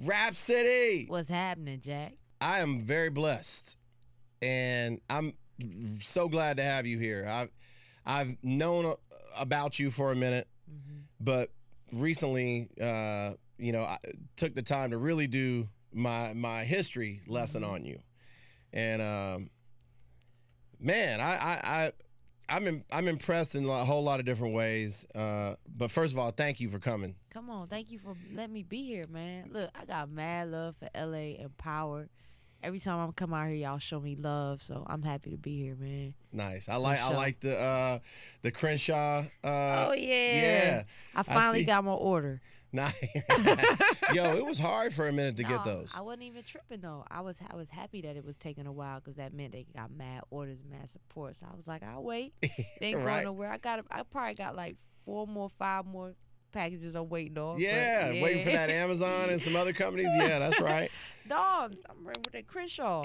Rapsody! What's happening, Jack? I am very blessed, and I'm so glad to have you here. I've known about you for a minute, but recently, I took the time to really do my history lesson on you, and man, I'm impressed in a whole lot of different ways. But first of all, thank you for coming. Come on, thank you for letting me be here, man. Look, I got mad love for LA and power. Every time I come out here, y'all show me love, so I'm happy to be here, man. Nice. I like the Crenshaw. Oh yeah. I finally got my order. Nice. Yo, it was hard for a minute to get those. I wasn't even tripping though. I was happy that it was taking a while because that meant they got mad orders, mad support. So I was like, I'll wait. They ain't going nowhere. I probably got like 5 more packages I'm waiting on. Yeah, waiting for that Amazon and some other companies. Yeah, that's right. Dog, I'm ready with that Crenshaw.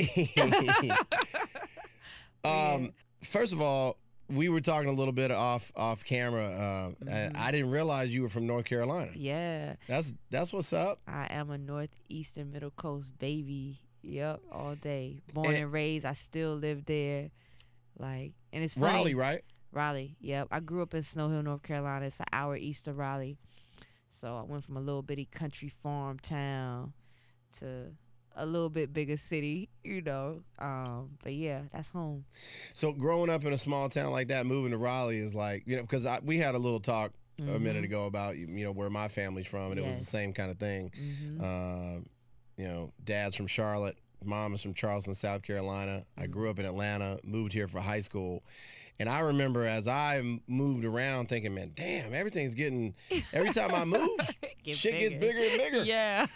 First of all, we were talking a little bit off camera. I didn't realize you were from North Carolina. Yeah. That's what's up. I am a Northeastern Middle Coast baby. Yep, all day. Born and raised. I still live there. And it's funny. Raleigh, right? Raleigh, yep. I grew up in Snow Hill, North Carolina. It's an hour east of Raleigh. So I went from a little bitty country farm town to a little bit bigger city, But yeah, that's home. So growing up in a small town like that, moving to Raleigh is like, because we had a little talk a minute ago about, where my family's from, and it was the same kind of thing. Dad's from Charlotte. Mom is from Charleston, South Carolina. I grew up in Atlanta, moved here for high school. And I remember as I moved around thinking, man, damn, everything's getting, every time I move, shit gets bigger and bigger. Yeah.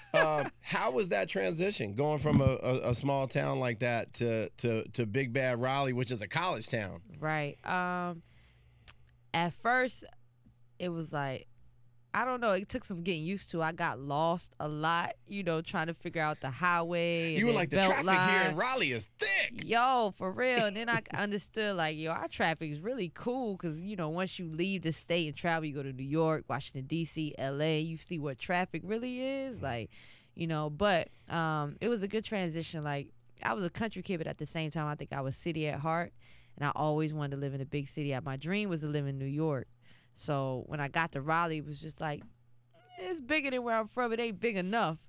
How was that transition, going from a small town like that to big bad Raleigh, which is a college town? Right. At first, it was like, I don't know. It took some getting used to. I got lost a lot, trying to figure out the highway. You were like, the traffic here in Raleigh is thick. Yo, for real. And then I understood, our traffic is really cool because, once you leave the state and travel, you go to New York, Washington, D.C., L.A., you see what traffic really is. But it was a good transition. I was a country kid, but at the same time, I think I was city at heart. And I always wanted to live in a big city. My dream was to live in New York. So when I got to Raleigh, it was just like, it's bigger than where I'm from. It ain't big enough,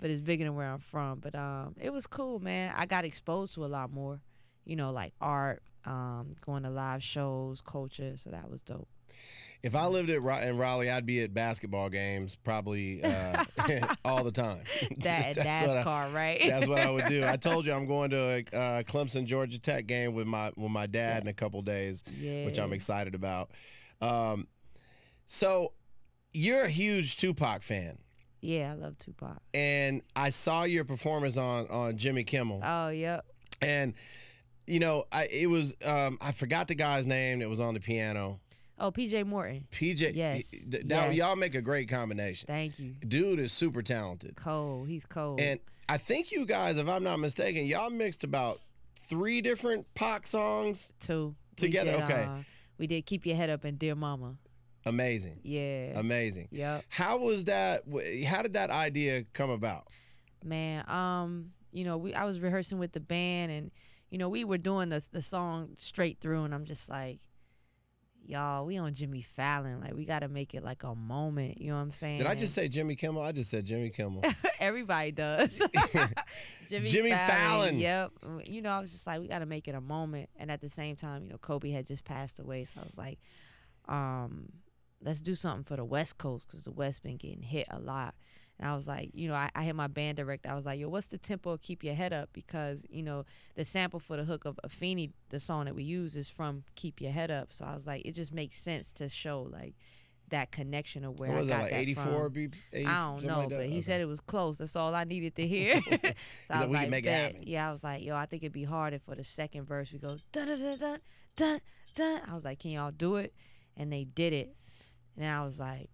but it's bigger than where I'm from. But it was cool, man. I got exposed to a lot more, like art, going to live shows, culture. So that was dope. If I lived in Raleigh, I'd be at basketball games probably all the time. That's NASCAR, right? That's what I would do. I told you I'm going to a Clemson Georgia Tech game with my dad in a couple days, which I'm excited about. So you're a huge Tupac fan. Yeah, I love Tupac. And I saw your performance on Jimmy Kimmel. Oh, yep. And I forgot the guy's name that was on the piano. Oh, PJ Morton. PJ. Yes. Y'all make a great combination. Thank you. Dude is super talented. Cold. He's cold. And I think you guys, if I'm not mistaken, y'all mixed about 3 different Pac songs. 2. Together. Okay. We did Keep Your Head Up and Dear Mama. Amazing. Yeah. Amazing. Yep. How was that? How did that idea come about? Man, I was rehearsing with the band, and we were doing the song straight through, and I'm just like, y'all, we on Jimmy Fallon. We got to make it like a moment. You know what I'm saying? Did I just say Jimmy Kimmel? I just said Jimmy Kimmel. Everybody does. Jimmy Fallon. Yep. I was just like, we got to make it a moment. And at the same time, Kobe had just passed away. So I was like, let's do something for the West Coast because the West been getting hit a lot. And I was like, I hit my band director. I was like, yo, what's the tempo of Keep Your Head Up? Because, the sample for the hook of Afeni, the song that we use, is from Keep Your Head Up. So I was like, it just makes sense to show, that connection of where I got that 84 from. I don't know, but he said it was close. That's all I needed to hear. So I was like, make it happen. Yeah, I was like, yo, I think it'd be harder for the second verse. We go, dun, dun, dun, dun, dun, dun. I was like, can y'all do it? And they did it. And I was like,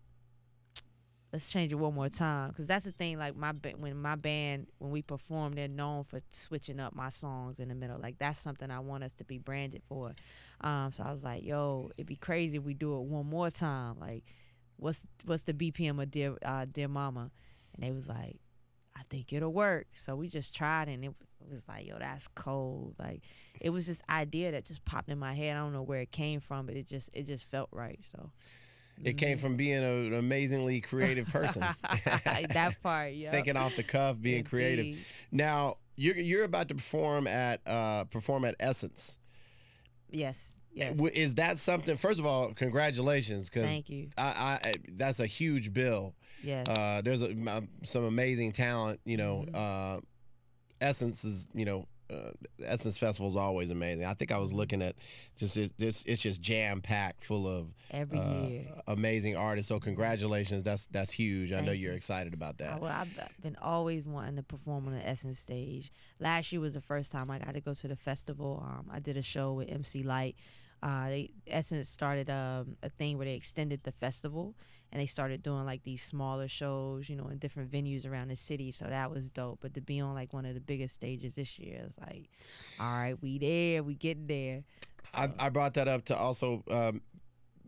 let's change it one more time, because that's the thing. When we perform, they're known for switching up my songs in the middle. That's something I want us to be branded for. So I was like, yo, it'd be crazy if we do it one more time. What's the BPM of Dear Mama? And they was like, I think it'll work. So we just tried, and it was like, yo, that's cold. Like, it was this idea that just popped in my head. I don't know where it came from, but it just felt right. So it came from being an amazingly creative person. That part, yeah. Thinking off the cuff, being creative. Now you're about to perform at Essence. Yes. Yes. Is that something? First of all, congratulations, because thank you. That's a huge bill. Yes. There's some amazing talent. You know, Essence is, you know, Essence Festival is always amazing. I think I was looking at it's just jam packed full of every year amazing artists. So congratulations, that's huge. I know you're you. excited about that. Well, I've been always wanting to perform on the Essence stage. Last year was the first time I got to go to the festival. I did a show with MC Light. Essence started a thing where they extended the festival, and they started doing like these smaller shows, you know, in different venues around the city. So that was dope. But to be on like one of the biggest stages this year, it's like, all right, we there, we getting there. So. I brought that up to also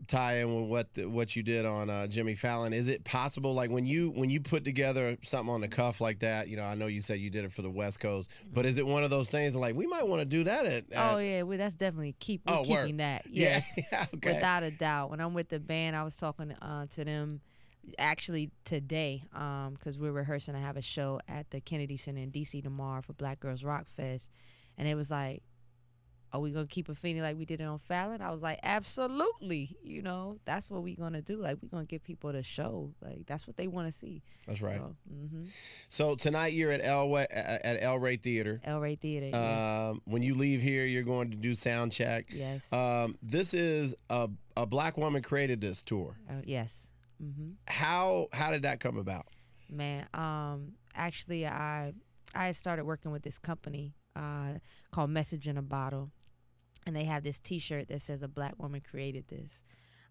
tie in with what you did on Jimmy Fallon. Is it possible, like when you put together something on the cuff like that, you know, I know you said you did it for the West Coast, but is it one of those things like we might want to do that at oh yeah, well, that's definitely keeping that. Yes. Yeah, okay. Without a doubt. When I'm with the band, I was talking to them actually today, because we're rehearsing. I have a show at the Kennedy Center in DC tomorrow for Black Girls Rock Fest, and it was like, are we gonna keep a feeling like we did it on Fallon? I was like, absolutely. You know, that's what we gonna do. Like, we gonna give people the show. Like, that's what they want to see. That's right. So, so tonight you're at El Rey Theater. El Rey Theater. Yes. When you leave here, you're going to do sound check. Yes. This is a Black woman created this tour. Yes. How did that come about? Man, actually, I started working with this company called Message in a Bottle. And they have this T-shirt that says "A Black woman created this,"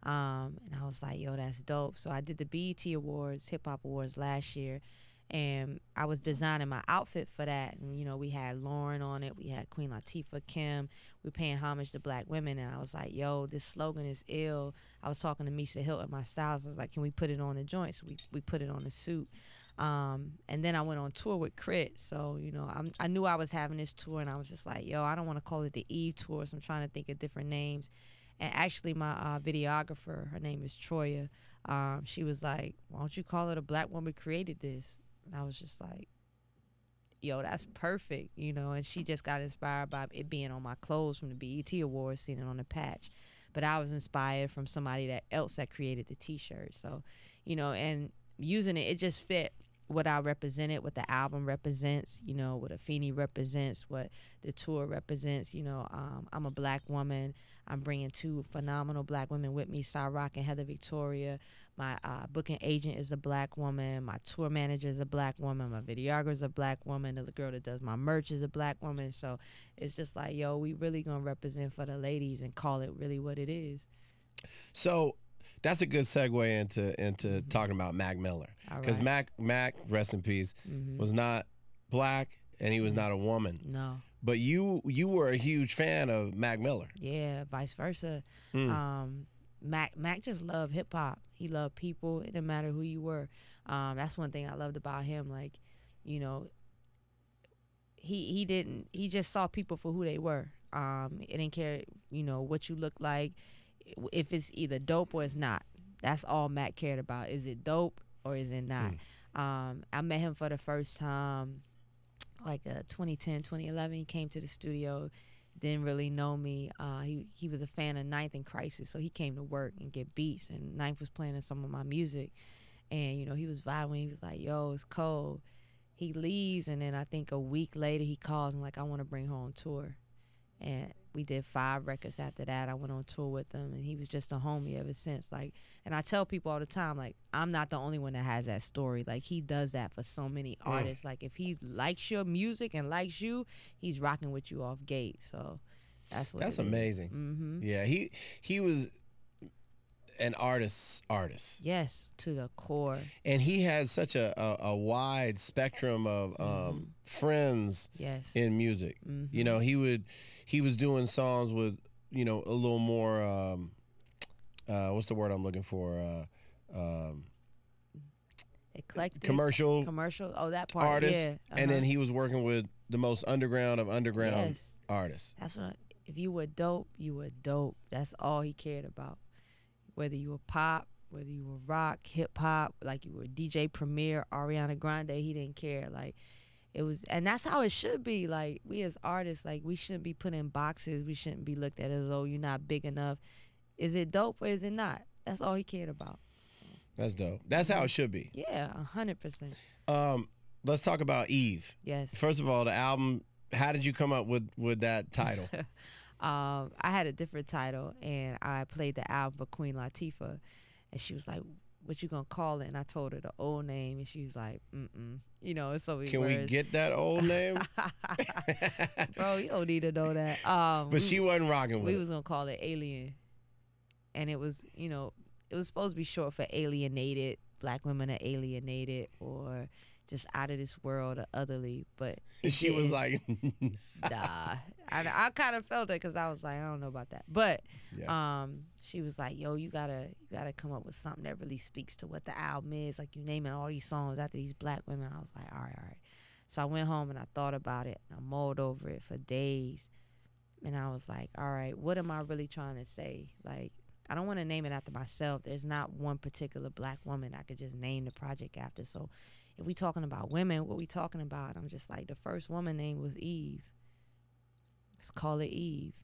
and I was like, "Yo, that's dope." So I did the BET Awards, Hip Hop Awards last year, and I was designing my outfit for that. And you know, we had Lauren on it, we had Queen Latifah, Kim. We paying homage to Black women, and I was like, "Yo, this slogan is ill." I was talking to Misa Hilton, my stylist. I was like, "Can we put it on the joint?" So we put it on the suit. And then I went on tour with Crit. So, you know, I knew I was having this tour, and I was just like, yo, I don't want to call it the Eve tour, so I'm trying to think of different names. And actually, my videographer, her name is Troya, she was like, why don't you call it A Black Woman Created This? And I was just like, yo, that's perfect, you know. And she just got inspired by it being on my clothes from the BET Awards, seeing it on the patch. But I was inspired from somebody else that created the T-shirt. So, you know, and using it just fit what I represented, what the album represents, you know, what Afeni represents, what the tour represents. You know, I'm a Black woman. I'm bringing two phenomenal Black women with me, Rock and Heather Victoria. My booking agent is a Black woman. My tour manager is a Black woman. My videographer is a Black woman. The girl that does my merch is a Black woman. So it's just like, yo, we really gonna represent for the ladies and call it really what it is. So that's a good segue into talking about Mac Miller, because Mac, rest in peace, was not Black, and he was not a woman. No. But you were a huge fan of Mac Miller. Yeah, vice versa. Mac just loved hip hop. He loved people. It didn't matter who you were. That's one thing I loved about him. Like, you know, he just saw people for who they were. It didn't care, you know, what you look like. If it's either dope or it's not. That's all Mac cared about. Is it dope or is it not? I met him for the first time like 2010, 2011. He came to the studio, didn't really know me. He was a fan of Ninth and Crisis, so he came to work and get beats, and Ninth was playing some of my music. And, you know, he was vibing. He was like, yo, it's cold. He leaves, and then I think a week later he calls and like, I want to bring her on tour. And we did 5 records after that. I went on tour with him, and he was just a homie ever since. Like, and I tell people all the time, like, I'm not the only one that has that story. Like, he does that for so many artists. Like, if he likes your music and likes you, he's rocking with you off gate. So that's what. That's amazing. Yeah, he was an artist. Yes, to the core. And he had such a wide spectrum of friends in music. You know, he was doing songs with, you know, a little more what's the word I'm looking for? eclectic, commercial, oh, that part, artist, yeah. and then he was working with the most underground of underground Yes. artists. That's what. If you were dope, you were dope. That's all he cared about. Whether you were pop, whether you were rock, hip hop, like you were DJ Premier, Ariana Grande, he didn't care. Like it was, and that's how it should be. Like we as artists, like we shouldn't be put in boxes. We shouldn't be looked at as, oh, you're not big enough. Is it dope or is it not? That's all he cared about. That's dope. That's how it should be. Yeah, 100%. Let's talk about Eve. Yes. First of all, the album. How did you come up with that title? I had a different title, and I played the album for Queen Latifah, and she was like, "What you gonna call it?" And I told her the old name, and she was like, You know, it's so many Can words. we get that old name? Bro, you don't need to know that. But she wasn't rocking with We it. was gonna call it Alien, and it was, you know, it was supposed to be short for alienated. Black women are alienated, or just out of this world, or otherly. But She was like, nah. I kind of felt it because I was like, I don't know about that. But yeah. she was like, yo, you gotta come up with something that really speaks to what the album is. Like, you naming all these songs after these black women. I was like, all right. So I went home and I thought about it. And I mulled over it for days. And I was like, all right, what am I really trying to say? Like, I don't want to name it after myself. There's not one particular black woman I could just name the project after. So if we talking about women, what we talking about? I'm just like, the first woman name was Eve. Let's call it Eve,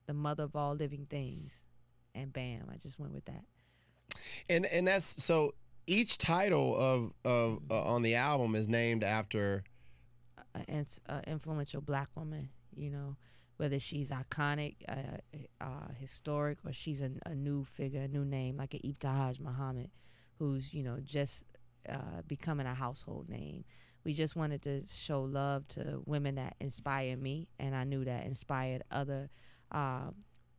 the mother of all living things. And bam, I just went with that. And that's so each title of on the album is named after An influential black woman, you know, whether she's iconic, historic, or she's a new figure, a new name, like an Ibtihaj Muhammad, who's, you know, just becoming a household name. We just wanted to show love to women that inspire me, and I knew that inspired other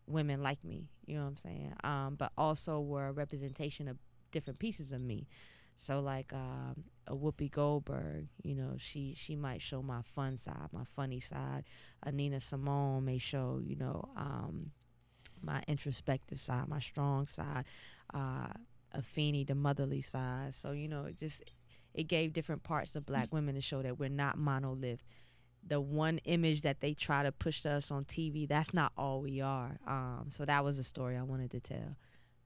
women like me, you know what I'm saying? But also were a representation of different pieces of me. So like a Whoopi Goldberg, you know, she might show my fun side, my funny side. A Nina Simone may show, you know, my introspective side, my strong side. A Feeny, the motherly side. So, you know, it gave different parts of black women to show that we're not monolith. The one image that they try to push to us on TV, that's not all we are. So that was a story I wanted to tell.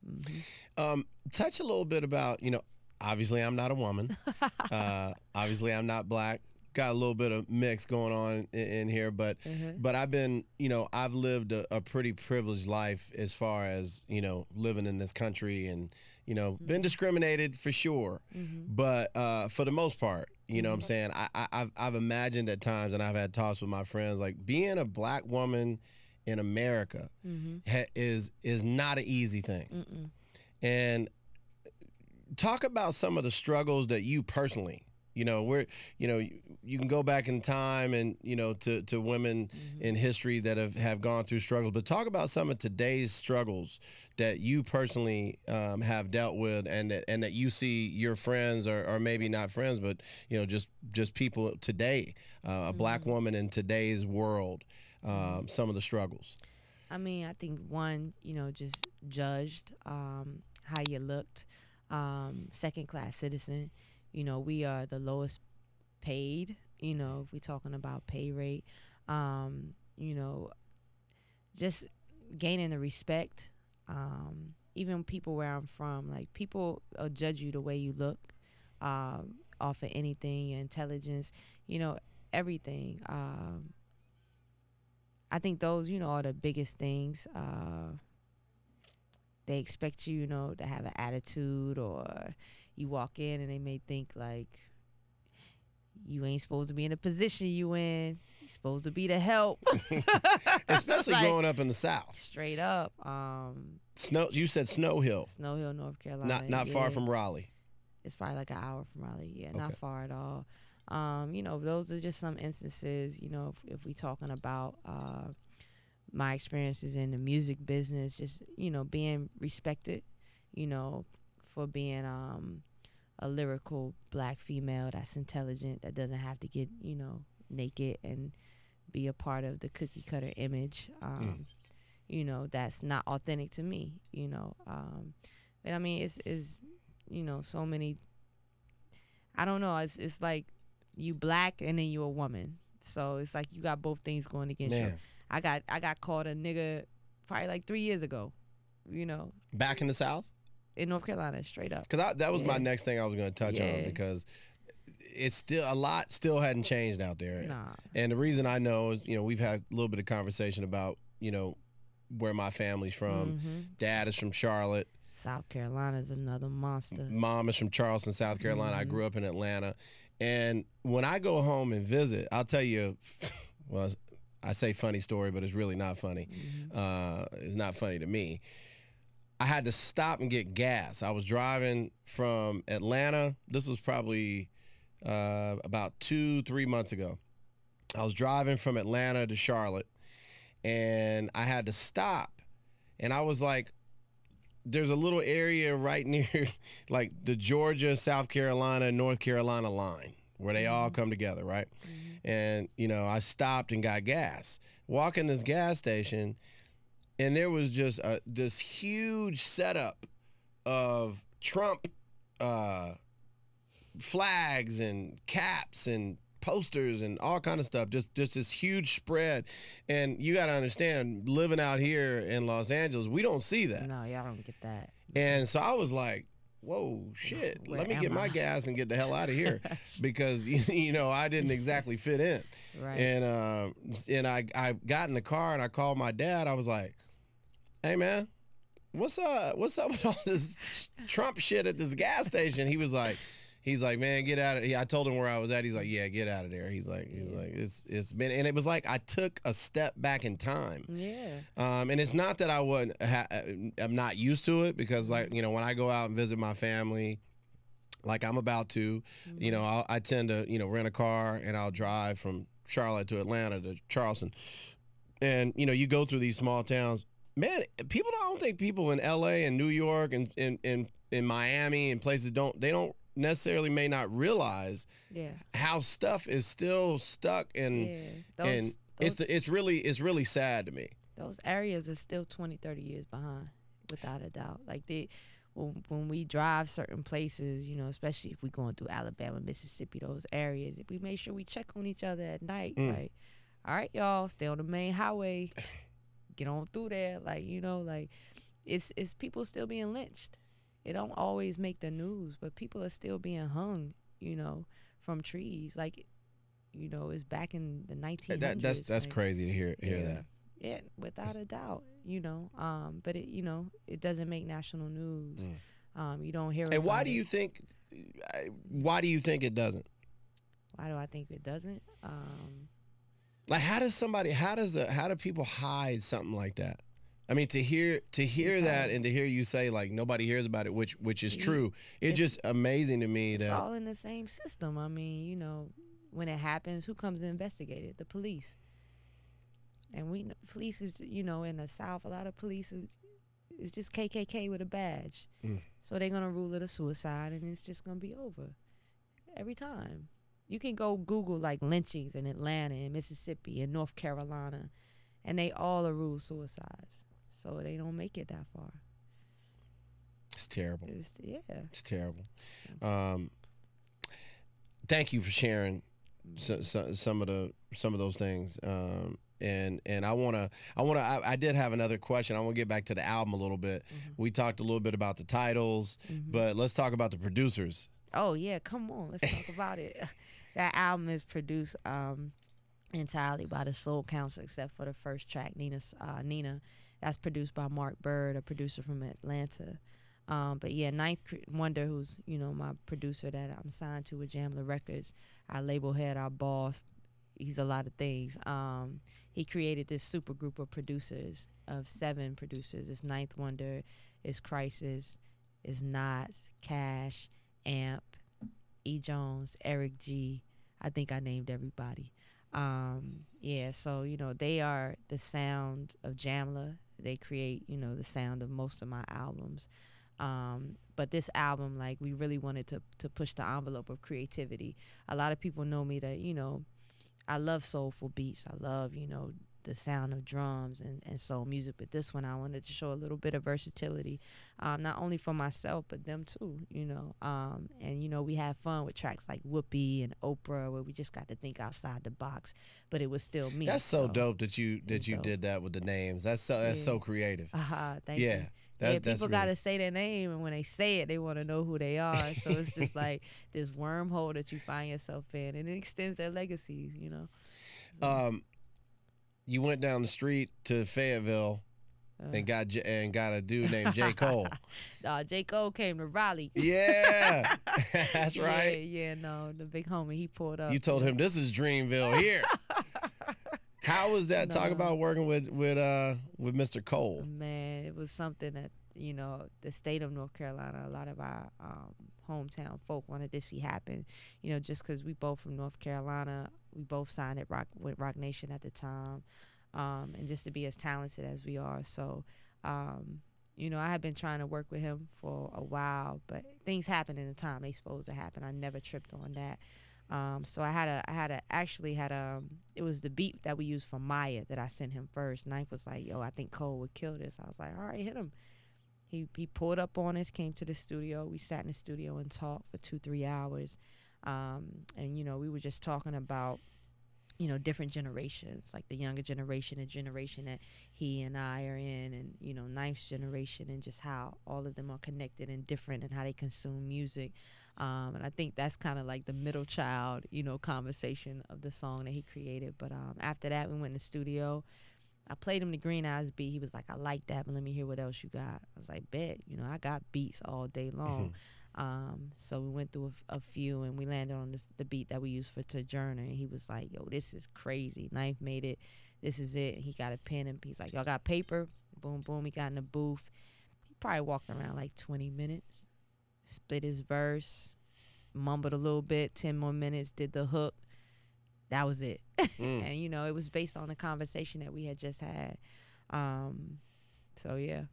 Mm-hmm. Touch a little bit about, you know, obviously I'm not a woman. Obviously I'm not black. Got a little bit of mix going on in here, but I've been, you know, I've lived a pretty privileged life as far as, you know, living in this country and, you know, been discriminated for sure. But for the most part, you know what I'm saying? I've imagined at times, and I've had talks with my friends, like being a black woman in America is not an easy thing. And talk about some of the struggles that you personally, you know, you can go back in time and, you know, to women in history that have gone through struggles, but talk about some of today's struggles that you personally have dealt with, and that you see your friends, or maybe not friends, but, you know, just people today, a black woman in today's world, some of the struggles. I mean, I think one, you know, just judged how you looked, second-class citizen. You know, we are the lowest paid, you know, if we're talking about pay rate. You know, just gaining the respect. Even people where I'm from, like, people will judge you the way you look, off of anything, your intelligence, you know, everything. I think those, you know, are the biggest things. They expect you, you know, to have an attitude, or you walk in and they may think like you ain't supposed to be in the position you in. You're supposed to be the help. Especially like, growing up in the South. Straight up. You said Snow Hill. Snow Hill, North Carolina. Not far from Raleigh. It's probably like an hour from Raleigh. Yeah, Okay. not far at all. You know, those are just some instances, you know, if we talking about my experiences in the music business, just, you know, being respected, you know, for being a lyrical black female that's intelligent, that doesn't have to get, you know, naked and be a part of the cookie cutter image, you know, that's not authentic to me, you know. But I mean, it's you know, so many I don't know. It's like you black and then you a woman. So it's like you got both things going against you. I got called a nigga probably like 3 years ago. You know. Back in the South? In North Carolina, straight up. Because that was my next thing I was going to touch on, because it's still a lot still hadn't changed out there. Nah. And the reason I know is, we've had a little bit of conversation about, where my family's from. Dad is from Charlotte. South Carolina's another monster. Mom is from Charleston, South Carolina. I grew up in Atlanta. And when I go home and visit, I'll tell you, well, I say funny story, but it's really not funny. It's not funny to me. I had to stop and get gas. I was driving from Atlanta. This was probably about 2-3 months ago. I was driving from Atlanta to Charlotte, and I had to stop. And I was like, there's a little area right near like the Georgia, South Carolina, North Carolina line where they all come together, right? And, I stopped and got gas. Walk in this gas station, and there was just this huge setup of Trump flags and caps and posters and all kind of stuff. Just this huge spread. And you got to understand, living out here in Los Angeles, we don't see that. No, y'all don't get that. And so I was like, whoa, shit, let me get my gas and get the hell out of here, because, I didn't exactly fit in. Right. And I got in the car and I called my dad. I was like, hey, man, what's up with all this Trump shit at this gas station? He's like, man, get out of here. I told him where I was at. He's like, yeah, get out of there. He's like, it's been, and it was like I took a step back in time. Yeah. And it's not that I'm not used to it, because when I go out and visit my family, like I'm about to, I tend to, rent a car and I'll drive from Charlotte to Atlanta to Charleston. And, you go through these small towns. Man, I don't think people in LA and New York and in Miami and places they don't necessarily may not realize how stuff is still stuck, and it's really sad to me. Those areas are still 20-30 years behind, without a doubt. Like when we drive certain places, especially if we're going through Alabama, Mississippi, those areas, if we make sure we check on each other at night, like, all right, y'all, stay on the main highway, get on through there, it's people still being lynched. It don't always make the news, but people are still being hung, from trees. It's back in the 1900s. That's crazy to hear that. Yeah, without a doubt, but it doesn't make national news. You don't hear. And why do you think it doesn't? Why do I think it doesn't? How do people hide something like that? I mean, to hear that and to hear you say nobody hears about it, which is true. It's just amazing to me that it's all in the same system. I mean, when it happens, who comes to investigate it? The police. And we know police is, in the South, a lot of police is just KKK with a badge. So they're gonna rule it a suicide, and it's just gonna be over every time. You can go Google lynchings in Atlanta and Mississippi and North Carolina, and they all are ruled suicides. So they don't make it that far. It's terrible. It's terrible. Thank you for sharing some of those things. And I did have another question. I want to get back to the album a little bit. We talked a little bit about the titles, but let's talk about the producers. Oh yeah, come on, let's talk about it. That album is produced entirely by the Soul Council, except for the first track, Nina. That's produced by Mark Bird, a producer from Atlanta. But yeah, Ninth Wonder, who's my producer that I'm signed to with Jamla Records, our label head, our boss. He's a lot of things. He created this super group of producers, of 7 producers. It's Ninth Wonder, it's Crisis, it's Nas, Cash, Amp, E. Jones, Eric G. I think I named everybody. So they are the sound of Jamla. They create the sound of most of my albums. But this album, we really wanted to push the envelope of creativity. A lot of people know me that I love soulful beats. I love the sound of drums and soul music. But this one I wanted to show a little bit of versatility, not only for myself but them too, you know. And you know, we had fun with tracks like Whoopi and Oprah, where we just got to think outside the box, but it was still me. That's so dope that you did that with the names. That's so creative. Thank you. People that's got to say their name, and when they say it, they want to know who they are. So it's just like this wormhole that you find yourself in, and it extends their legacies, you know. So. You went down the street to Fayetteville and got a dude named J. Cole. J. Cole came to Raleigh. Yeah, that's right. Yeah, no, the big homie, he pulled up. You told him this is Dreamville here. How was that? Talk about working with Mr. Cole. Man, it was something that, you know, the state of North Carolina, a lot of our hometown folk wanted to see happen. You know, just because we both from North Carolina, we both signed at with Roc Nation at the time, and just to be as talented as we are. So, you know, I had been trying to work with him for a while, but things happened in the time they supposed to happen. I never tripped on that. So it was the beat that we used for Maya that I sent him first. Knife was like, yo, I think Cole would kill this. I was like, all right, hit him. He pulled up on us, came to the studio. We sat in the studio and talked for 2-3 hours. And, you know, we were just talking about, you know, different generations, like the younger generation, the generation that he and I are in, and, you know, Knife's generation, and just how all of them are connected and different and how they consume music. And I think that's kind of like the middle child, you know, conversation of the song that he created. But after that, we went in the studio. I played him the Green Eyes beat. He was like, I like that, but let me hear what else you got. I was like, bet, you know, I got beats all day long. So we went through a few, and we landed on the beat that we used for Sojourner. And he was like, yo, this is crazy. Knife made it. This is it. And he got a pen, and he's like, y'all got paper? Boom, boom. He got in the booth. He probably walked around like 20 minutes, split his verse, mumbled a little bit, 10 more minutes, did the hook. That was it. And, you know, it was based on the conversation that we had just had. So, yeah.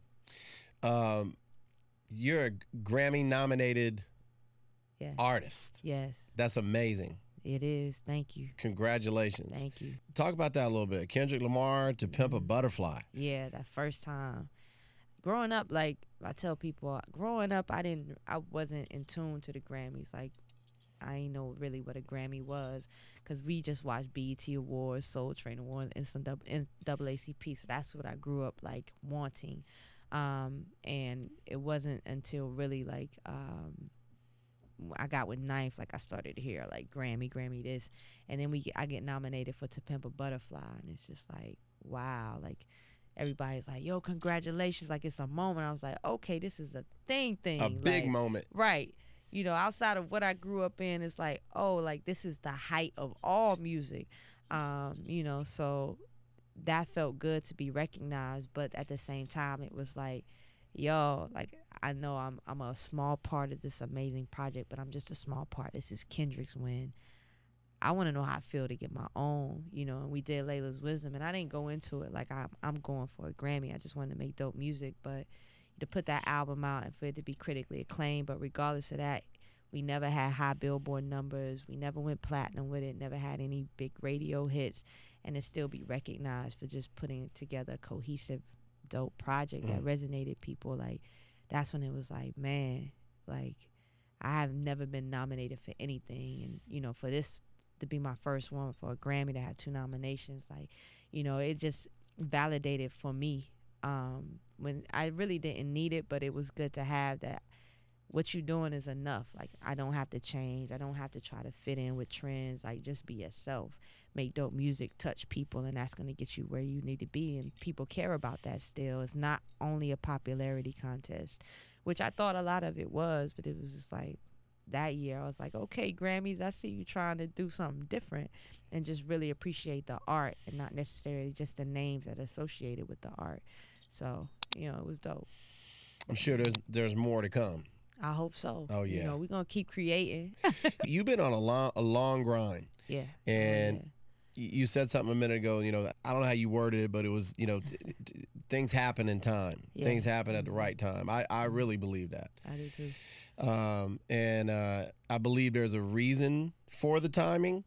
You're a Grammy-nominated artist. Yes. That's amazing. It is. Thank you. Congratulations. Thank you. Talk about that a little bit. Kendrick Lamar to Pimp a Butterfly. Yeah, that first time. Growing up, like I tell people, growing up, I wasn't in tune to the Grammys. Like, I didn't know really what a Grammy was, because we just watched BET Awards, Soul Train Awards, NAACP. So that's what I grew up like wanting. And it wasn't until really like I got with Knife, like I started to hear like Grammy this, and then I get nominated for To Pimp a Butterfly, and it's just like, wow, like everybody's like, yo, congratulations, like it's a moment. I was like, okay, this is a thing, a big moment, right? You know, outside of what I grew up in, it's like, oh, like this is the height of all music, you know, so that felt good to be recognized. But at the same time, it was like, yo, like I know I'm a small part of this amazing project, but I'm just a small part. This is Kendrick's win. I want to know how I feel to get my own, you know. And we did Layla's Wisdom, and I didn't go into it like I'm going for a Grammy. I just wanted to make dope music, but to put that album out and for it to be critically acclaimed. But regardless of that, we never had high Billboard numbers. We never went platinum with it, never had any big radio hits, and to still be recognized for just putting together a cohesive, dope project that resonated people. Like, that's when it was like, man, like I have never been nominated for anything. And, you know, for this to be my first one for a Grammy that had 2 nominations, like, you know, it just validated for me when I really didn't need it, but it was good to have that. What you're doing is enough. Like, I don't have to change. I don't have to try to fit in with trends. Like, just be yourself. Make dope music, touch people, and that's going to get you where you need to be. And people care about that still. It's not only a popularity contest, which I thought a lot of it was, but it was just like that year I was like, okay, Grammys, I see you trying to do something different and just really appreciate the art and not necessarily just the names that are associated with the art. So, you know, it was dope. I'm sure there's more to come. I hope so. Oh, yeah. You know, we're going to keep creating. You've been on a long grind. Yeah. And you said something a minute ago, you know, I don't know how you worded it, but it was, you know, things happen in time. Yeah. Things happen at the right time. I really believe that. I do too. And I believe there's a reason for the timing.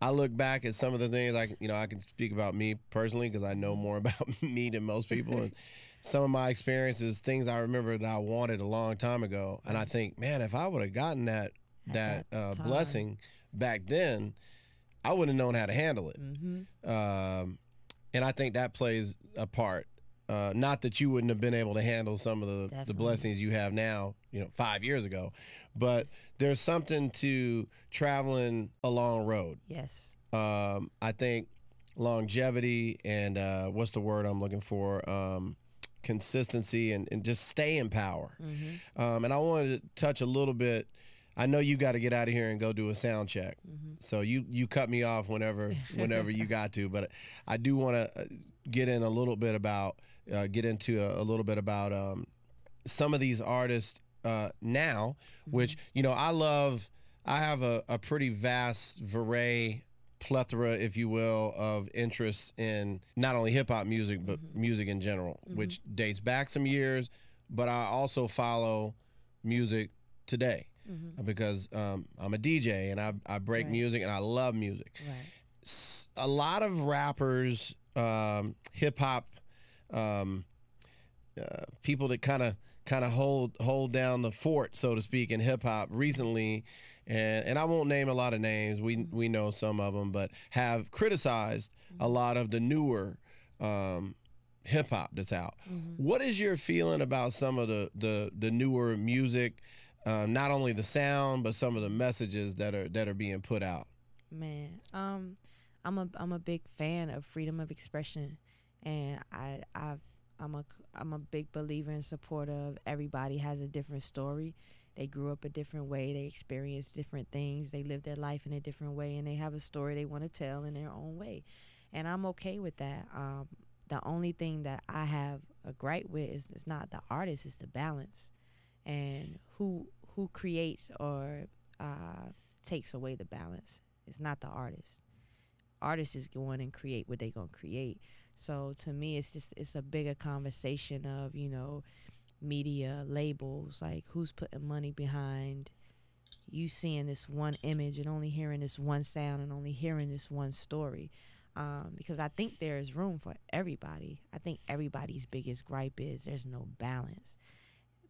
I look back at some of the things I can speak about me personally because I know more about me than most people, and some of my experiences, things I remember that I wanted a long time ago, and I think, man, if I would have gotten that blessing back then, I would have known how to handle it. And I think that plays a part. Not that you wouldn't have been able to handle some of the blessings you have now, 5 years ago, but there's something to traveling a long road. Yes. I think longevity and what's the word I'm looking for? Consistency and just stay in power. And I wanted to touch a little bit. I know you got to get out of here and go do a sound check. So you cut me off whenever you got to, but I do want to get into a little bit about some of these artists now, which I have a pretty vast plethora, if you will, of interests in not only hip hop music but music in general, which dates back some years. But I also follow music today because I'm a DJ and I break music and I love music. A lot of rappers, hip hop, people that kind of hold down the fort, so to speak, in hip hop recently, and I won't name a lot of names. We know some of them, but have criticized a lot of the newer hip hop that's out. What is your feeling about some of the newer music? Not only the sound, but some of the messages that are being put out. Man, I'm a big fan of freedom of expression, and I'm a big believer and supporter of everybody has a different story. They grew up a different way. They experienced different things. They live their life in a different way, and they have a story they want to tell in their own way, and I'm okay with that. The only thing that I have a gripe with is it's not the artist, it's the balance, and who creates or takes away the balance. It's not the artist. Artists is going and create what they gonna create. So to me, it's a bigger conversation of media, labels, like who's putting money behind you seeing this one image and only hearing this one sound and only hearing this one story. Because I think there is room for everybody. I think everybody's biggest gripe is there's no balance.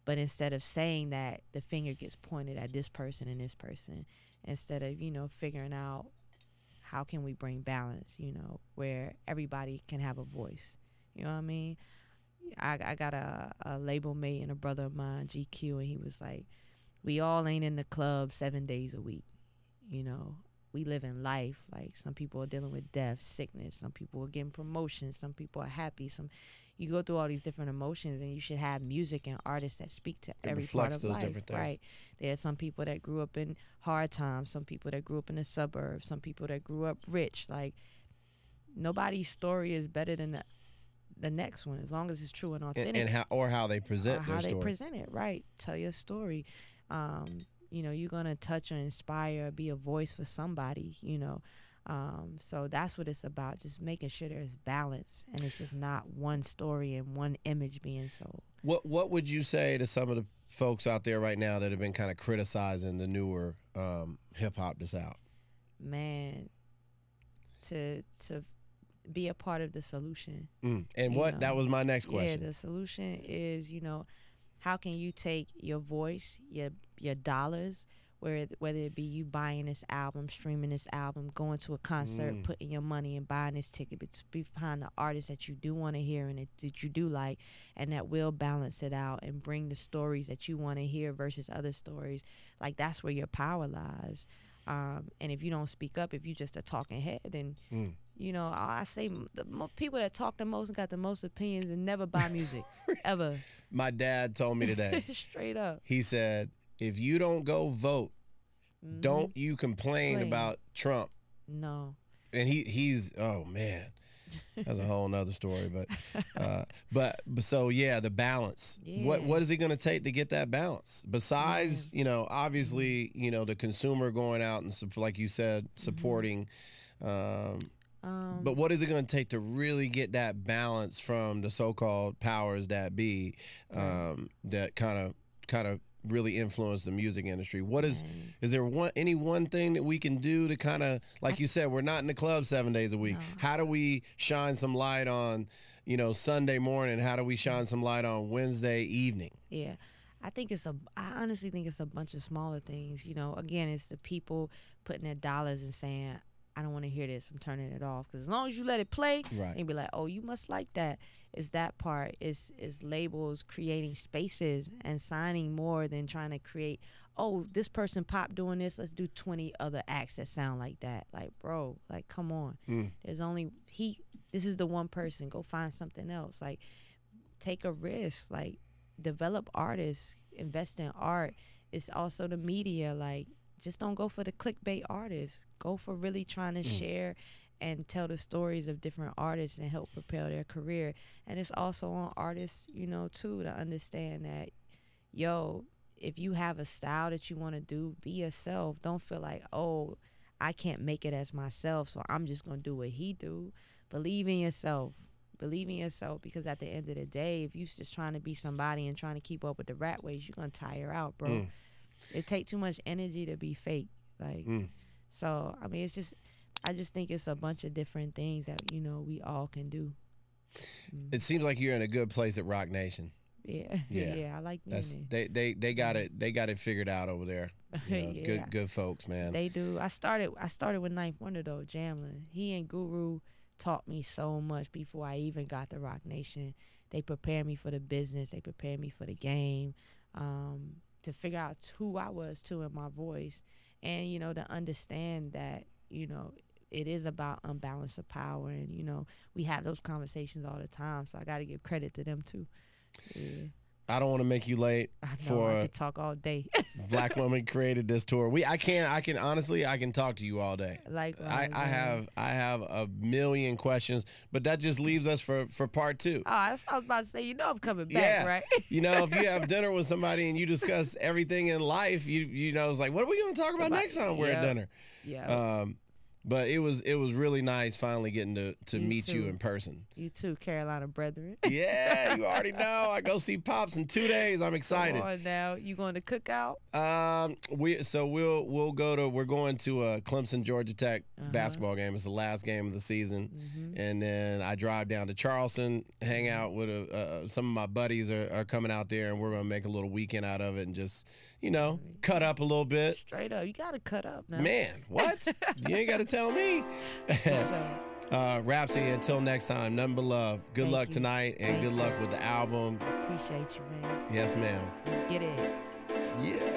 But instead of saying that, the finger gets pointed at this person and this person, instead of figuring out how can we bring balance, where everybody can have a voice. You know what I mean? I got a label mate and a brother of mine, GQ, and he was like, we all ain't in the club 7 days a week. We live in life. Like, some people are dealing with death, sickness. Some people are getting promotions. Some people are happy. You go through all these different emotions, and you should have music and artists that speak to every part of life. Different things. Right. There are some people that grew up in hard times, some people that grew up in the suburbs, some people that grew up rich. Like, nobody's story is better than the next one, as long as it's true and authentic. And how they present their story. How they present it, right. Tell your story. You're going to touch or inspire, be a voice for somebody, So that's what it's about, just making sure there's balance and it's just not one story and one image being sold. What would you say to some of the folks out there right now that have been kind of criticizing the newer hip-hop that's out? Man, to be a part of the solution. And that was my next question. Yeah, the solution is, how can you take your voice, your dollars, whether it be you buying this album, streaming this album, going to a concert, putting your money and buying this ticket, but to be behind the artists that you do want to hear and that you do like, and that will balance it out and bring the stories that you want to hear versus other stories. Like, that's where your power lies. And if you don't speak up, if you just a talking head, then I say the people that talk the most and got the most opinions and never buy music ever. My dad told me today. Straight up. He said, if you don't go vote, don't you complain about Trump. No. And he's oh man, that's a whole nother story. But so yeah, the balance. Yeah. What is it going to take to get that balance? Besides, obviously, the consumer going out and like you said, supporting. But what is it going to take to really get that balance from the so-called powers that be, that kind of really influenced the music industry. What is there any one thing that we can do to kind of, like you said, we're not in the club 7 days a week. No. How do we shine some light on, you know, Sunday morning? How do we shine some light on Wednesday evening? Yeah. I honestly think it's a bunch of smaller things. You know, again, it's the people putting their dollars and saying, I don't want to hear this, I'm turning it off. Because as long as you let it play, right, and be like, oh, you must like that. It's that part. It's labels creating spaces and signing more than trying to create, oh, this person pop doing this, let's do 20 other acts that sound like that. Like, bro, like, come on. There's only, this is the one person. Go find something else. Like, take a risk. Like, develop artists, invest in art. It's also the media. Like, just don't go for the clickbait artists. Go for really trying to share and tell the stories of different artists and help propel their career. And it's also on artists, you know, too, to understand that, yo, if you have a style that you want to do, be yourself. Don't feel like, oh, I can't make it as myself, so I'm just going to do what he do. Believe in yourself. Believe in yourself, because at the end of the day, if you're just trying to be somebody and trying to keep up with the rat race, you're going to tire out, bro. It takes too much energy to be fake. Like, so, I mean, I just think it's a bunch of different things that, you know, we all can do. It seems like you're in a good place at Roc Nation. Yeah. I like being there. They got it figured out over there. You know, good folks, man. They do. I started with Ninth Wonder though, Jamla. He and Guru taught me so much before I even got to Roc Nation. They prepared me for the business. They prepared me for the game. To figure out who I was too in my voice, and you know, to understand that, you know, it is about unbalance of power, and you know, we have those conversations all the time, so I got to give credit to them too. Yeah. I don't want to make you late. I know, I could talk all day. Black woman created this tour. I can honestly talk to you all day. Like I have a million questions, but that just leaves us for part 2. Oh, that's what I was about to say. You know I'm coming back, right? You know, if you have dinner with somebody and you discuss everything in life, you know, it's like, what are we going to talk about next time we're at dinner? Yeah. But it was really nice finally getting to meet you in person. You too, Carolina brethren. Yeah, you already know. I go see Pops in 2 days. I'm excited. Come on now. You going to Cookout? We're going to a Clemson Georgia Tech basketball game. It's the last game of the season. And then I drive down to Charleston, hang out with some of my buddies are coming out there, and we're going to make a little weekend out of it and just, you know, cut up a little bit. Straight up. You got to cut up now. Man, what? You ain't got to tell me. Rapsody, until next time, nothing but love. Good luck tonight, and good luck with the album. Appreciate you, man. Yes, ma'am. Let's get it. Yeah.